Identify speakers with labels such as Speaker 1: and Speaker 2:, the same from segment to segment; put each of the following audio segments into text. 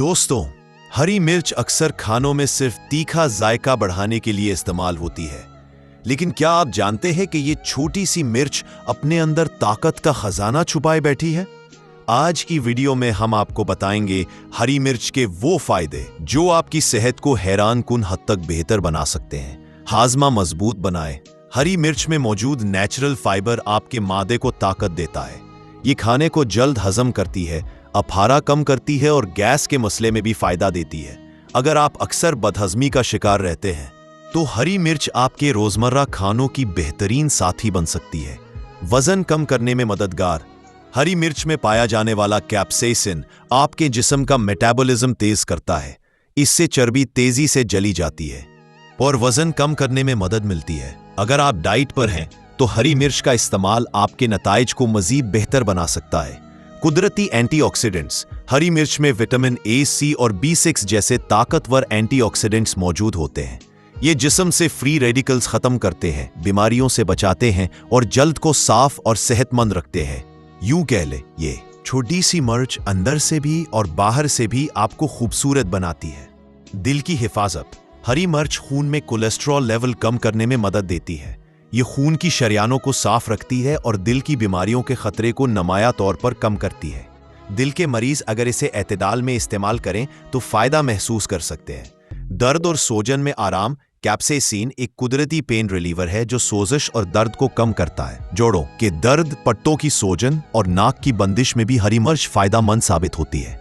Speaker 1: दोस्तों, हरी मिर्च अक्सर खानों में सिर्फ तीखा जायका बढ़ाने के लिए इस्तेमाल होती है, लेकिन क्या आप जानते हैं कि ये छोटी सी मिर्च अपने अंदर ताकत का खजाना छुपाए बैठी है? आज की वीडियो में हम आपको बताएंगे हरी मिर्च के वो फायदे जो आपकी सेहत को हैरानकुन हद तक बेहतर बना सकते हैं। हाजमा मजबूत बनाए। हरी मिर्च में मौजूद नेचुरल फाइबर आपके मादे को ताकत देता है। ये खाने को जल्द हजम करती है, अफारा कम करती है और गैस के मसले में भी फायदा देती है। अगर आप अक्सर बदहजमी का शिकार रहते हैं तो हरी मिर्च आपके रोजमर्रा खानों की बेहतरीन साथी बन सकती है। वजन कम करने में मददगार। हरी मिर्च में पाया जाने वाला कैप्सेसिन आपके जिस्म का मेटाबॉलिज्म तेज करता है। इससे चर्बी तेजी से जली जाती है और वजन कम करने में मदद मिलती है। अगर आप डाइट पर हैं तो हरी मिर्च का इस्तेमाल आपके नताइज को मजीद बेहतर बना सकता है। कुदरती एंटीऑक्सीडेंट्स। हरी मिर्च में विटामिन ए, सी और B6 जैसे ताकतवर एंटीऑक्सीडेंट्स मौजूद होते हैं। ये जिस्म से फ्री रेडिकल्स खत्म करते हैं, बीमारियों से बचाते हैं और जल्द को साफ और सेहतमंद रखते हैं। यूं कह ले, ये छोटी सी मिर्च अंदर से भी और बाहर से भी आपको खूबसूरत बनाती है। दिल की हिफाजत। हरी मिर्च खून में कोलेस्ट्रॉल लेवल कम करने में मदद देती है। ये खून की शरियानों को साफ रखती है और दिल की बीमारियों के खतरे को नुमाया तौर पर कम करती है। दिल के मरीज अगर इसे एतदाल में इस्तेमाल करें तो फायदा महसूस कर सकते हैं। दर्द और सोजन में आराम। कैप्सेसिन एक कुदरती पेन रिलीवर है जो सोजिश और दर्द को कम करता है। जोड़ों के दर्द, पट्टों की सोजन और नाक की बंदिश में भी हरी मिर्च फायदेमंद साबित होती है।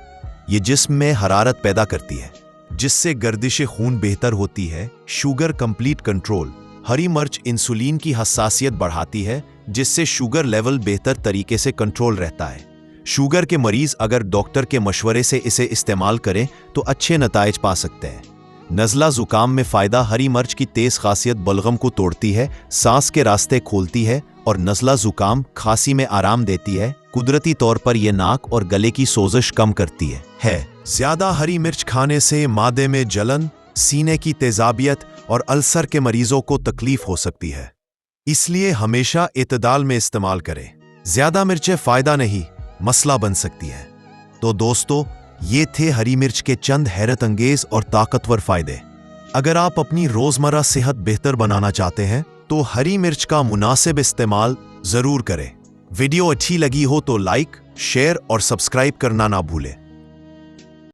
Speaker 1: ये जिस्म में हरारत पैदा करती है जिससे गर्दिश खून बेहतर होती है। Sugar complete control. हरी मिर्च इंसुलिन की हसासियत बढ़ाती है जिससे शुगर लेवल बेहतर तरीके से कंट्रोल रहता है। शुगर के मरीज अगर डॉक्टर के मशवरे से इसे इस्तेमाल करें तो अच्छे नताइज पा सकते हैं। नज़ला जुकाम में फायदा। हरी मिर्च की तेज खासियत बलगम को तोड़ती है, सांस के रास्ते खोलती है और नज़ला जुकाम खांसी में आराम देती है। कुदरती तौर पर यह नाक और गले की सोजिश कम करती है। ज्यादा हरी मिर्च खाने से मादे में जलन, सीने की तेजाबियत और अल्सर के मरीजों को तकलीफ हो सकती है, इसलिए हमेशा इतदाल में इस्तेमाल करें। ज्यादा मिर्चें फायदा नहीं, मसला बन सकती है। तो दोस्तों, ये थे हरी मिर्च के चंद हैरत अंगेज और ताकतवर फायदे। अगर आप अपनी रोजमर्रा सेहत बेहतर बनाना चाहते हैं तो हरी मिर्च का मुनासिब इस्तेमाल जरूर करें। वीडियो अच्छी लगी हो तो लाइक, शेयर और सब्सक्राइब करना ना भूलें।